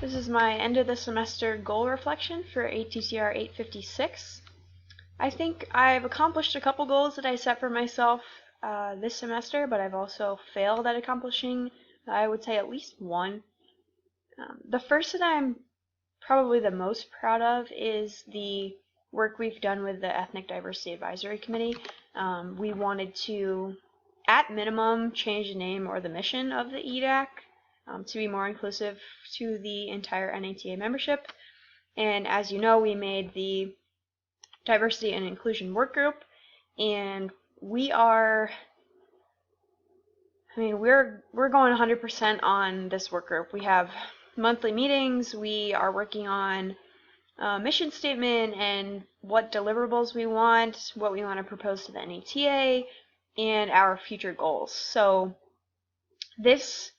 This is my end of the semester goal reflection for ATCR 856. I think I've accomplished a couple goals that I set for myself this semester, but I've also failed at accomplishing, I would say, at least one. The first that I'm probably the most proud of is the work we've done with the Ethnic Diversity Advisory Committee. We wanted to, at minimum, change the name or the mission of the EDAC to be more inclusive to the entire NATA membership. And as you know, we made the Diversity and Inclusion Work Group, and we're going 100% on this work group. We have monthly meetings. We are working on a mission statement and what deliverables we want, what we want to propose to the NATA, and our future goals. So this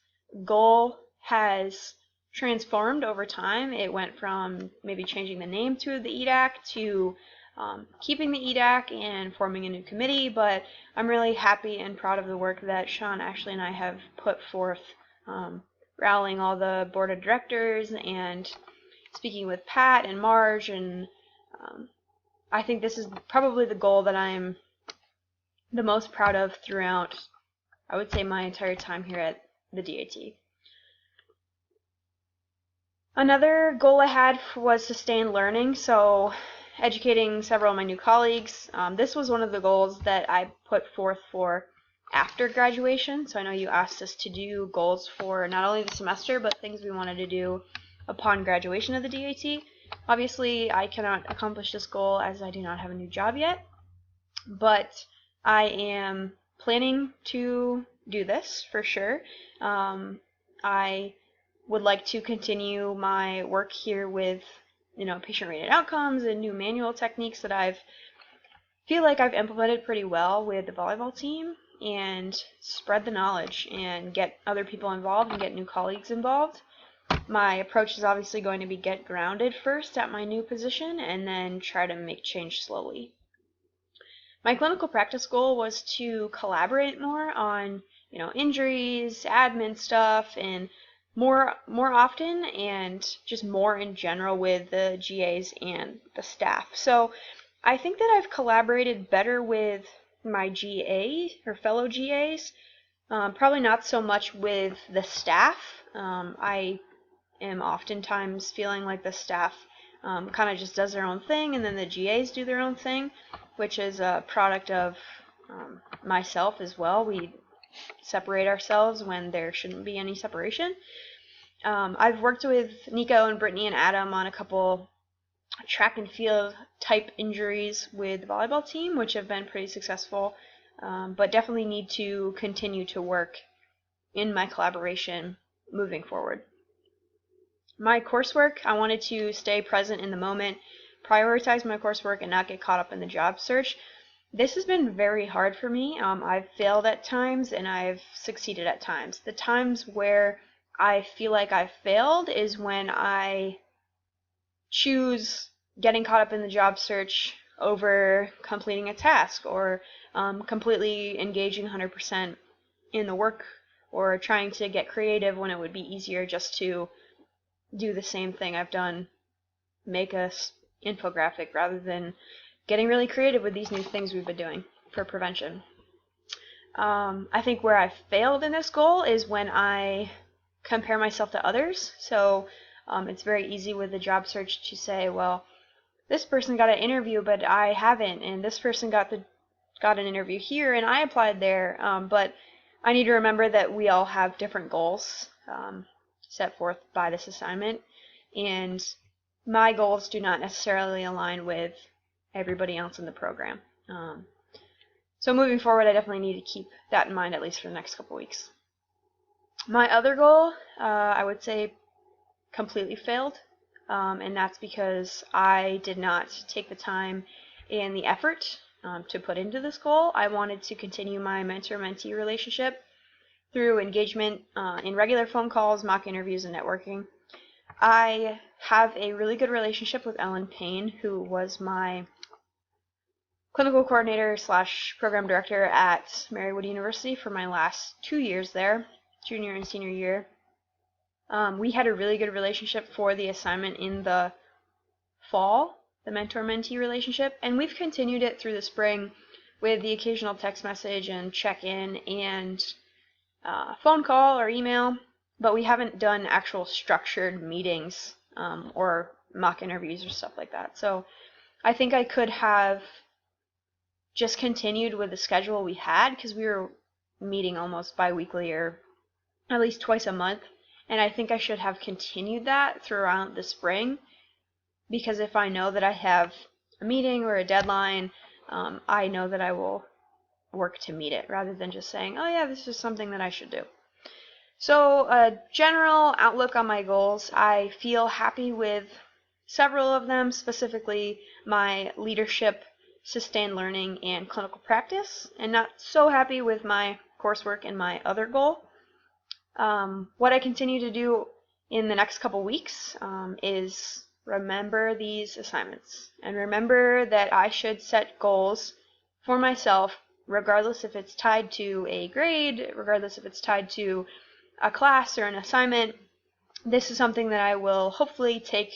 goal has transformed over time. It went from maybe changing the name to the EDAC to keeping the EDAC and forming a new committee, but I'm really happy and proud of the work that Sean, Ashley, and I have put forth, rallying all the board of directors and speaking with Pat and Marge, and I think this is probably the goal that I'm the most proud of throughout, I would say, my entire time here at the DAT. Another goal I had was sustained learning, so educating several of my new colleagues. This was one of the goals that I put forth for after graduation, so I know you asked us to do goals for not only the semester, but things we wanted to do upon graduation of the DAT. Obviously, I cannot accomplish this goal as I do not have a new job yet, but I am planning to do this for sure. I would like to continue my work here with, patient-rated outcomes and new manual techniques that I feel like I've implemented pretty well with the volleyball team, and spread the knowledge and get other people involved and get new colleagues involved. My approach is obviously going to be get grounded first at my new position and then try to make change slowly. My clinical practice goal was to collaborate more on, injuries, admin stuff, and more often, and just more in general with the GAs and the staff. So I think that I've collaborated better with my GA or fellow GAs, probably not so much with the staff. I am oftentimes feeling like the staff kind of just does their own thing, and then the GAs do their own thing, which is a product of myself as well. We separate ourselves when there shouldn't be any separation. I've worked with Nico and Brittany and Adam on a couple track and field type injuries with the volleyball team, which have been pretty successful, but definitely need to continue to work in my collaboration moving forward. My coursework, I wanted to stay present in the moment, prioritize my coursework, and not get caught up in the job search. This has been very hard for me. I've failed at times and I've succeeded at times. The times where I feel like I've failed is when I choose getting caught up in the job search over completing a task, or completely engaging 100% in the work, or trying to get creative when it would be easier just to do the same thing I've done, make a infographic, rather than getting really creative with these new things we've been doing for prevention. I think where I failed in this goal is when I compare myself to others. So it's very easy with the job search to say, well, this person got an interview but I haven't, and this person got an interview here and I applied there. But I need to remember that we all have different goals set forth by this assignment, and my goals do not necessarily align with everybody else in the program. So moving forward, I definitely need to keep that in mind, at least for the next couple weeks. My other goal, I would say, completely failed, and that's because I did not take the time and the effort to put into this goal. I wanted to continue my mentor-mentee relationship through engagement in regular phone calls, mock interviews, and networking. I have a really good relationship with Ellen Payne, who was my clinical coordinator / program director at Marywood University for my last 2 years there, junior and senior year. We had a really good relationship for the assignment in the fall, the mentor-mentee relationship, and we've continued it through the spring with the occasional text message and check-in and phone call or email, but we haven't done actual structured meetings or mock interviews or stuff like that. So I think I could have just continued with the schedule we had, because we were meeting almost bi-weekly or at least twice a month, and I think I should have continued that throughout the spring, because if I know that I have a meeting or a deadline, I know that I will work to meet it, rather than just saying, oh yeah, this is something that I should do. So a general outlook on my goals: I feel happy with several of them, specifically my leadership, sustained learning, and clinical practice, and not so happy with my coursework and my other goal. What I continue to do in the next couple weeks is remember these assignments, and remember that I should set goals for myself, regardless if it's tied to a grade, regardless if it's tied to a class or an assignment. This is something that I will hopefully take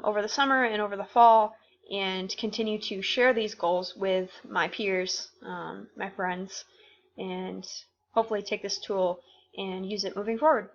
over the summer and over the fall, and continue to share these goals with my peers, my friends, and hopefully take this tool and use it moving forward.